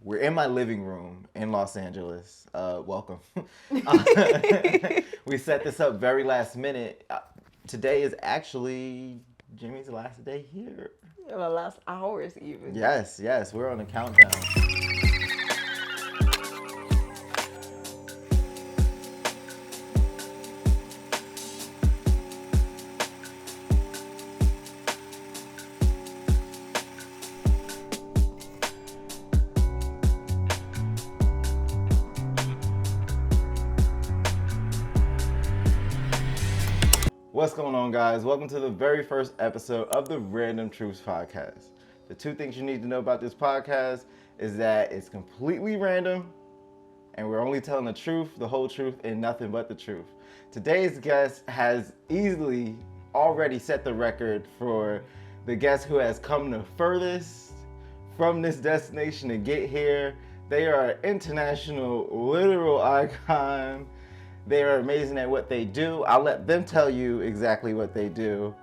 We're in my living room in Los Angeles. Welcome. We set this up very last minute. Today is actually Jimmy's last day here. The last hours even. Yes, we're on a countdown. What's going on, guys? Welcome to the very first episode of the Random Truths Podcast. The two things you need to know about this podcast is that it's completely random and we're only telling the truth, the whole truth, and nothing but the truth. Today's guest has easily already set the record for the guest who has come the furthest from this destination to get here. They are an international literal icon. They are amazing at what they do. I'll let them tell you exactly what they do.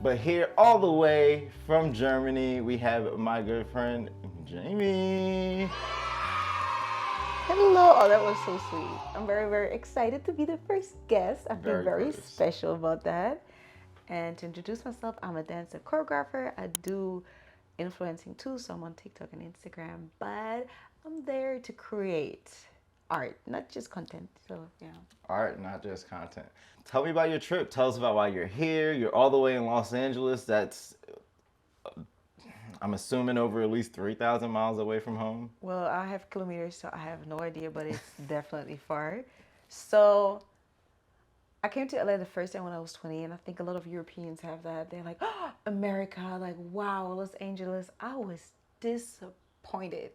But here, all the way from Germany, we have my good friend, Jeamy. Hello. Oh, that was so sweet. I'm very, very excited to be the first guest. I feel very first. special about that. And to introduce myself, I'm a dancer choreographer. I do influencing too, so I'm on TikTok and Instagram. But I'm there to create art, not just content. So, yeah. Art, not just content. Tell me about your trip. Tell us about why you're here. You're all the way in Los Angeles. That's, I'm assuming, over at least 3,000 miles away from home. Well, I have kilometers, so I have no idea, but it's definitely far. So I came to LA the first time when I was 20, and I think a lot of Europeans have that. They're like, oh, America, like, wow, Los Angeles. I was disappointed.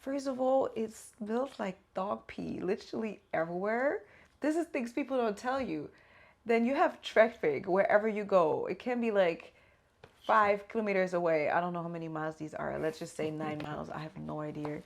First of all, it smells like dog pee literally everywhere. This is things people don't tell you. Then you have traffic wherever you go. It can be like 5 kilometers away. I don't know how many miles these are. Let's just say 9 miles. I have no idea.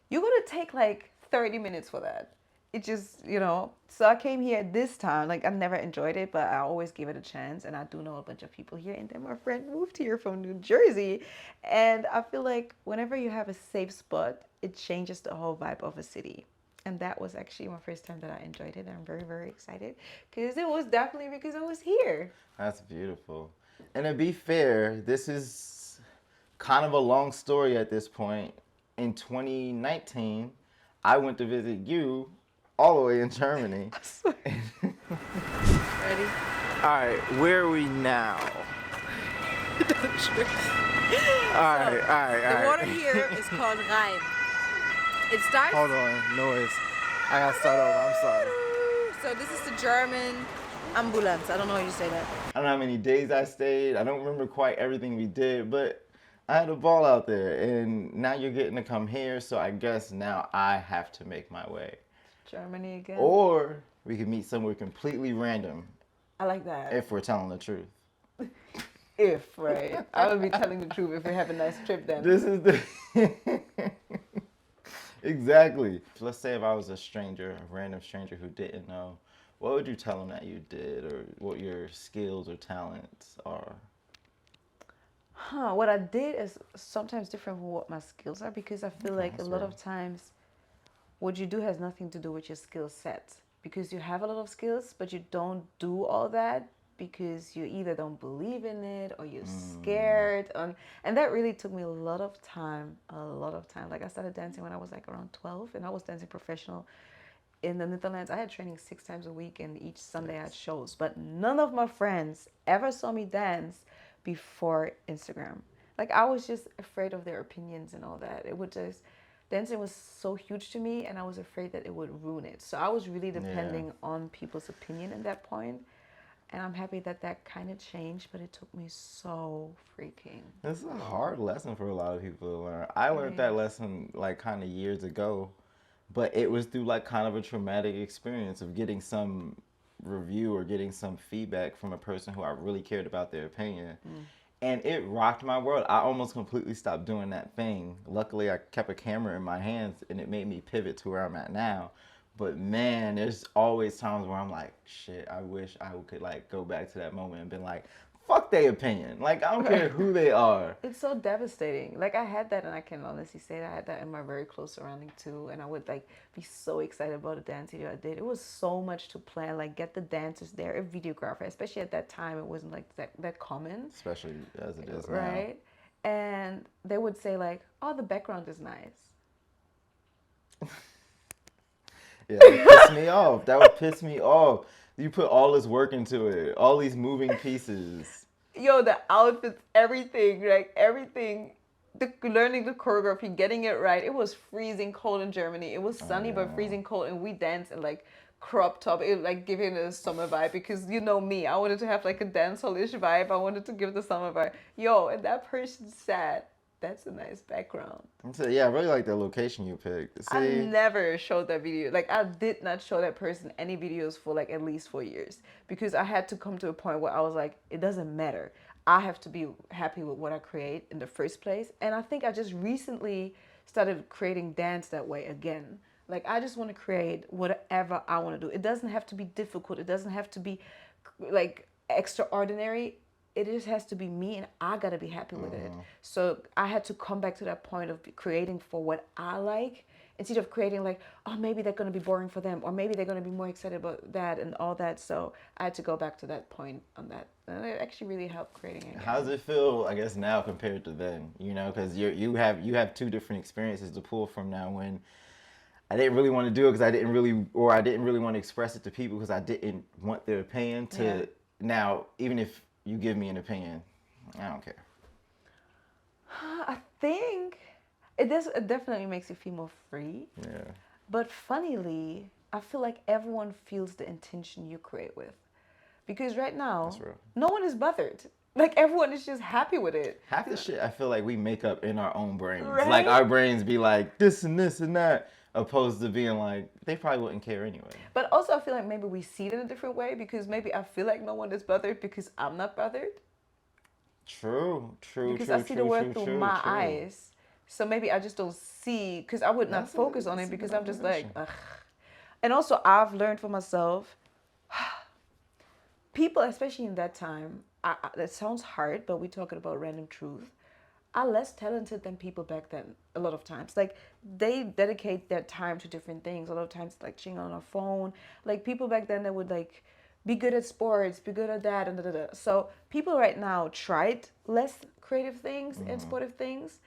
You're going to take like 30 minutes for that. It just, So I came here this time. Like, I never enjoyed it, but I always give it a chance. And I do know a bunch of people here. And then my friend moved here from New Jersey. And I feel like whenever you have a safe spot, it changes the whole vibe of a city. And that was actually my first time that I enjoyed it. I'm very, very excited because it was definitely because I was here. That's beautiful. And to be fair, this is kind of a long story at this point. In 2019, I went to visit you all the way in Germany. Ready? All right, where are we now? All right. The water here is called Rhein. It starts. Hold on, noise. I gotta start over. I'm sorry. So this is the German ambulance. I don't know how you say that. I don't know how many days I stayed. I don't remember quite everything we did, but I had a ball out there. And now you're getting to come here, so I guess now I have to make my way. Germany again. Or we could meet somewhere completely random. I like that. If we're telling the truth. If, right? I would be telling the truth if we have a nice trip then. This is the... Exactly. Let's say if I was a stranger, a random stranger who didn't know, what would you tell them that you did or what your skills or talents are? What I did is sometimes different from what my skills are because I feel like a lot of times what you do has nothing to do with your skill set because you have a lot of skills, but you don't do all that because you either don't believe in it or you're scared. And that really took me a lot of time. Like I started dancing when I was like around 12 and I was dancing professional in the Netherlands. I had training 6 times a week and each Sunday I had shows, but none of my friends ever saw me dance before Instagram. Like I was just afraid of their opinions and all that. Dancing was so huge to me and I was afraid that it would ruin it. So I was really depending on people's opinion at that point. And I'm happy that kind of changed, but it took me so freaking. It's a hard lesson for a lot of people to learn. I learned that lesson like kind of years ago, but it was through like kind of a traumatic experience of getting some review or getting some feedback from a person who I really cared about their opinion. And it rocked my world. I almost completely stopped doing that thing. Luckily, I kept a camera in my hands and it made me pivot to where I'm at now. But man, there's always times where I'm like, shit, I wish I could like go back to that moment and been like, fuck their opinion. Like, I don't care who they are. It's so devastating. Like I had that, and I can honestly say that I had that in my very close surrounding too. And I would like be so excited about a dance video I did. It was so much to plan, like get the dancers there, a videographer. Especially at that time, it wasn't like that common, Especially as it is now. right? And they would say like, "Oh, the background is nice." Yeah, that would piss me off. That would piss me off. You put all this work into it, all these moving pieces. Yo, the outfits, everything, like everything, learning the choreography, getting it right. It was freezing cold in Germany. It was Oh, sunny but yeah. freezing cold, and we danced in like crop top. It like giving a summer vibe because you know me, I wanted to have like a dancehall-ish vibe. I wanted to give the summer vibe. Yo, and that person said, "That's a nice background." So, yeah, I really like the location you picked. I See, never showed that video. Like I did not show that person any videos for like at least 4 years because I had to come to a point where I was like, it doesn't matter. I have to be happy with what I create in the first place. And I think I just recently started creating dance that way again. Like I just want to create whatever I want to do. It doesn't have to be difficult. It doesn't have to be like extraordinary. It just has to be me, and I gotta be happy with it. So I had to come back to that point of creating for what I like instead of creating like, oh, maybe they're gonna be boring for them, or maybe they're gonna be more excited about that and all that. So I had to go back to that point on that, and it actually really helped creating how does again. it feel, I guess, now compared to then? You know, because you have two different experiences to pull from now. When I didn't really want to do it because I didn't really want to express it to people because I didn't want their opinion. Yeah. To now, even if you give me an opinion, I don't care. I think it does. It definitely makes you feel more free. Yeah, But funnily, I feel like everyone feels the intention you create with. Because right that's now, real. no one is bothered. Like everyone is just happy with it. Half the shit I feel like we make up in our own brains. Like Right? our brains be like this and that, opposed to being like they probably wouldn't care anyway. But also I feel like maybe we see it in a different way because maybe I feel like no one is bothered because I'm not bothered. True, true, Because I true, see the true, world true, through true, my true. eyes. So maybe I just don't see because I would not focus on That's it a good because I'm just like, observation. ugh. And also I've learned for myself people, especially in that time, that sounds hard, but we're talking about random truth, are less talented than people back then. A lot of times, like they dedicate their time to different things. A lot of times, like chilling on a phone. Like people back then, they would like be good at sports, be good at that, and da da da. So people right now tried less creative things and sportive things,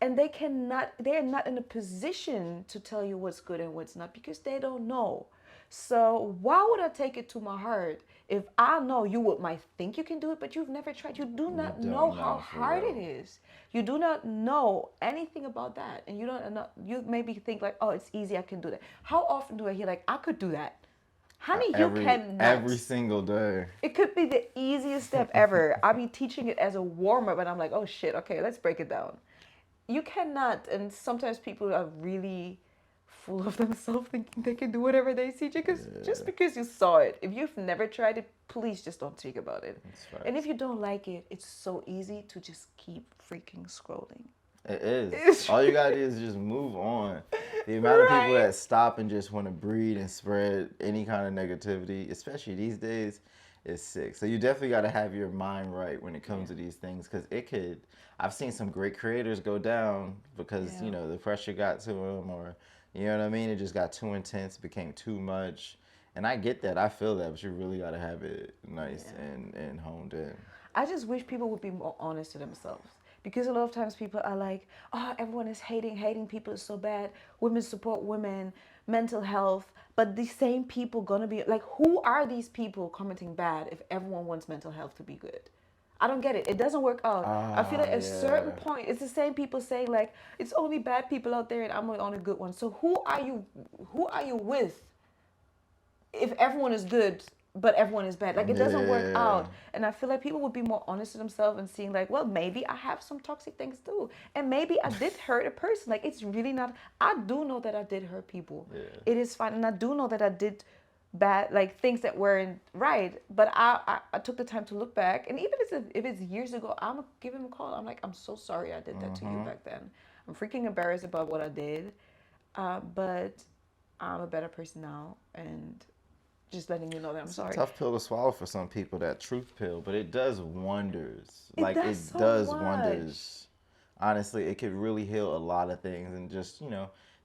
and they're not in a position to tell you what's good and what's not because they don't know. So why would I take it to my heart if I know you would might think you can do it, but you've never tried? You do You not know don't how know for hard it real. is. You do not know anything about that, and you don't know. You maybe think like, oh, it's easy, I can do that. How often do I hear like, I could do that? Honey, you Every cannot. single day. It could be the easiest step ever. I'll be teaching it as a warm up, and I'm like, oh shit, okay, let's break it down. You cannot, and sometimes people are really full of themselves thinking they can do whatever they see because just Yeah, because you saw it, if you've never tried it, please just don't think about it. that's And if facts. you don't like it, it's so easy to just keep freaking scrolling. It is. It's All you gotta do is just move on. The amount of people right. that stop and just want to breed and spread any kind of negativity, especially these days, is sick. So you definitely got to have your mind right when it comes Yeah. to these things, because it could. I've seen some great creators go down because Yeah. the pressure got to them, or you know what I mean. It just got too intense, became too much, and I get that. I feel that, but you really got to have it nice Yeah. and honed in. I just wish people would be more honest to themselves. Because a lot of times people are like, oh, everyone is hating people is so bad. Women support women, mental health. But these same people gonna be like, who are these people commenting bad if everyone wants mental health to be good? I don't get it. It doesn't work out. I feel like Ah, at a certain yeah. point, it's the same people saying like, it's only bad people out there and I'm the only good one. So who are you? Who are you with? If everyone is good but everyone is bad, like it doesn't work Yeah. out. And I feel like people would be more honest to themselves and seeing like, well, maybe I have some toxic things too, and maybe I did hurt a person. Like it's really not. I do know that I did hurt people. Yeah. It is fine, and I do know that I did bad, like things that weren't right. But I took the time to look back, and even if it's years ago, I'm gonna give him a call. I'm like, I'm so sorry I did that to you Mm-hmm. back then. I'm freaking embarrassed about what I did, but I'm a better person now, and just letting you know that I'm It's a sorry. tough pill to swallow for some people, that truth pill, but it does wonders. It Like, does it so does much. wonders. Honestly, it could really heal a lot of things, and just,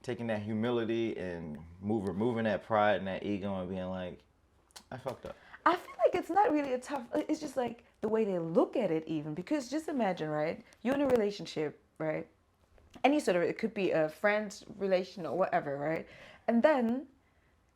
taking that humility and removing that pride and that ego and being like, I fucked up. I feel like it's not really a tough. It's just like the way they look at it, even because just imagine, right? You're in a relationship, right? Any sort of it could be a friend relation or whatever, right? And then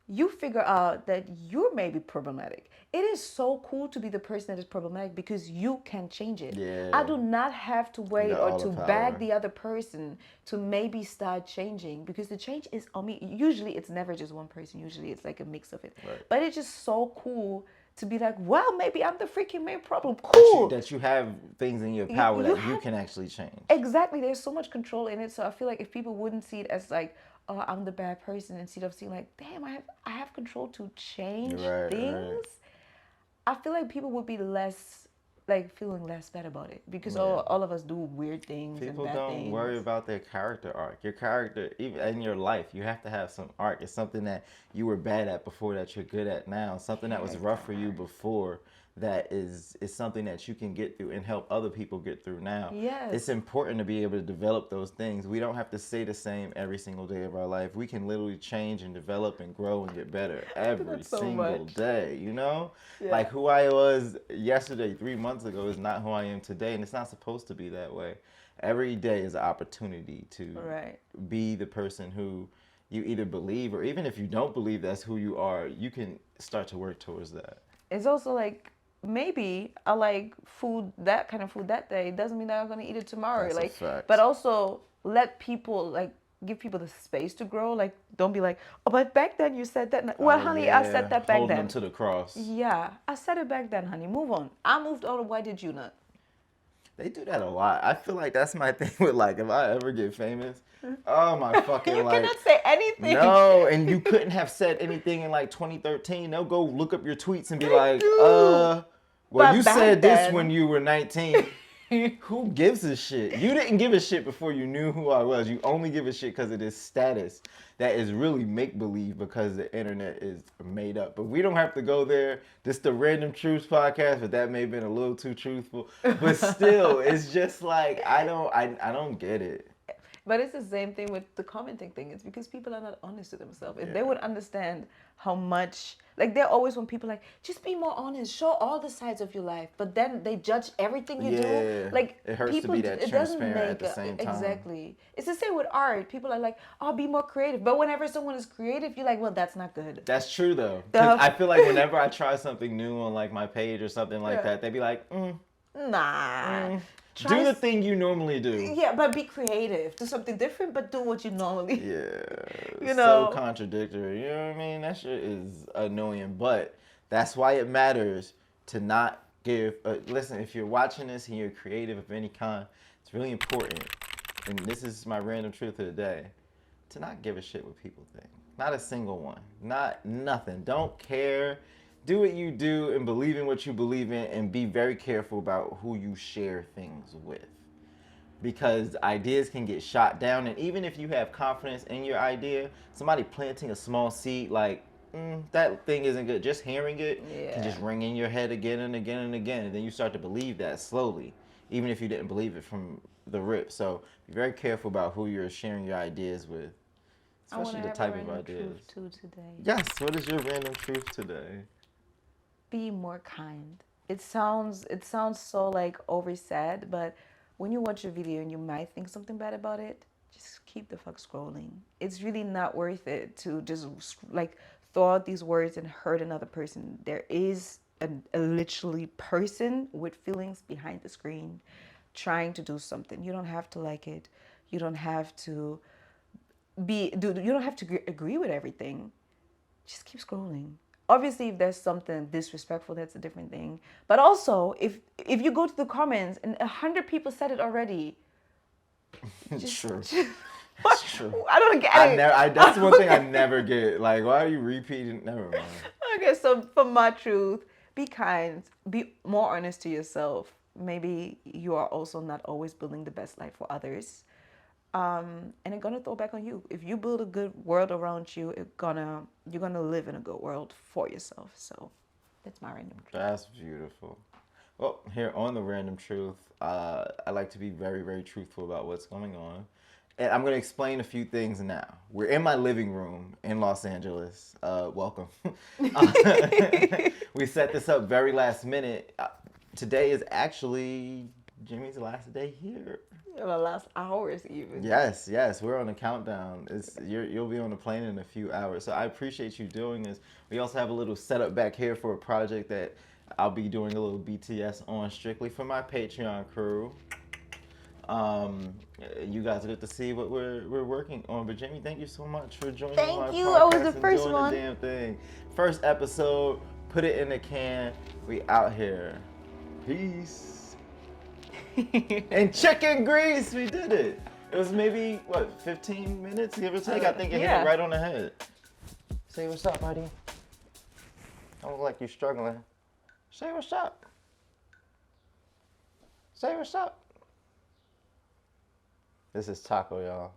you figure out that you're maybe problematic. It is so cool to be the person that is problematic because you can change it. I Yeah, do not have to you wait got or all the to beg power. the other person to maybe start changing because the change is on me. Usually it's never just one person, usually it's like a mix of it. Right. But it's just so cool to be like, well, maybe I'm the freaking main problem. That you Cool. that you have things in your You, power you that you have can actually change. exactly, there's so much control in it. So I feel like if people wouldn't see it as like, oh, I'm the bad person, instead of seeing like, damn, I have control to change Right, right. things, I feel like people would be less like feeling less bad about it because Yeah. all of us do weird things and People bad don't worry things. about their character arc. Your character, even in your life, you have to have some arc. It's something that you were bad at before that you're good at now. Something that was Character rough for you arc. before that is something that you can get through and help other people get through now. It's Yes. important to be able to develop those things. We don't have to stay the same every single day of our life. We can literally change and develop and grow and get better I do every that so single much. day, you know? Yeah. Like who I was yesterday, 3 months ago, is not who I am today, and it's not supposed to be that way. Every day is an opportunity to Right. be the person who you either believe, or even if you don't believe that's who you are, you can start to work towards that. It's also like maybe I like food, that kind of food that day. Doesn't mean that I'm gonna eat it tomorrow. That's a Like, but fact. also let people like give people the space to grow. Like, don't be like, oh, but back then you said that. Well, Oh honey, I said yeah, that back holding them then. to the cross. Yeah, I said it back then, honey. Move on. I moved on. Why did you not? They do that a lot. I feel like that's my thing with, like, if I ever get famous, oh my fucking, You like, cannot say anything. no, and you couldn't have said anything in like 2013. They'll go look up your tweets and be They like, do. well, But you back said this then, when you were 19. Who gives a shit? You didn't give a shit before you knew who I was. You only give a shit because of this status that is really make believe because the internet is made up. But we don't have to go there. This the Random Truths podcast, but that may have been a little too truthful. But still, it's just like I don't get it. but it's the same thing with the commenting thing. It's because people are not honest to themselves. If they Yeah. would understand how much, like, they're always when people like, just be more honest, show all the sides of your life. But then they judge everything you do. Yeah. Like, It hurts to people, be that it doesn't transparent at make the same time. exactly. It's the same with art. People are like, oh, be more creative. But whenever someone is creative, you're like, well, that's not good. That's true though, because The I feel like whenever I try something new on like my page or something like yeah. that, they be like, Nah. do Try the thing you normally do. yeah, but be creative. Do something different, but do what you normally. Yeah, You so know. contradictory. You know what I mean? That shit is annoying, but that's why it matters to not give. Listen, if you're watching this and you're creative of any kind, it's really important. And this is my random truth of the day: to not give a shit what people think. Not a single one. Not nothing. Don't care. Do what you do and believe in what you believe in, and be very careful about who you share things with, because ideas can get shot down. And even if you have confidence in your idea, somebody planting a small seed like, that thing isn't good, just hearing it can Yeah. just ring in your head again and again and again, and then you start to believe that slowly, even if you didn't believe it from the rip. So be very careful about who you're sharing your ideas with, I want especially to the have a type of random ideas. truth too today. Yes, what is your random truth today? Be more kind. It sounds so like oversaid, but when you watch a video and you might think something bad about it, just keep the fuck scrolling. It's really not worth it to just like throw out these words and hurt another person. There is a literally person with feelings behind the screen trying to do something. You don't have to like it. You don't have to you don't have to agree with everything. Just keep scrolling. Obviously, if there's something disrespectful, that's a different thing. But also, if you go to the comments and 100 people said it already, just, True. just what? That's true. I don't get I it. never. That's one thing I never get. Like, why are you repeating? Never mind. Okay, so for my truth, be kind, be more honest to yourself. Maybe you are also not always building the best life for others. And it's gonna throw back on you. If you build a good world around you, you're gonna live in a good world for yourself. So that's my random truth. That's beautiful. Well, here on the Random Truth, I like to be very, very truthful about what's going on. And I'm going to explain a few things now. We're in my living room in Los Angeles. Welcome. We set this up very last minute. Today is actually Jimmy's last day here. The last hours even. Yes, yes, we're on a countdown. You'll be on the plane in a few hours. So I appreciate you doing this. We also have a little setup back here for a project that I'll be doing a little BTS on strictly for my Patreon crew. You guys get to see what we're working on. But Jimmy, thank you so much for joining Thank my you. podcast I was the and first doing one. the damn thing. First episode, put it in the can. We out here. Peace. And chicken grease, we did it. It was maybe, 15 minutes, give or take? I think it hit it right on the head. Say what's up, buddy. Don't look like you're struggling. Say what's up. Say what's up. This is Taco, y'all.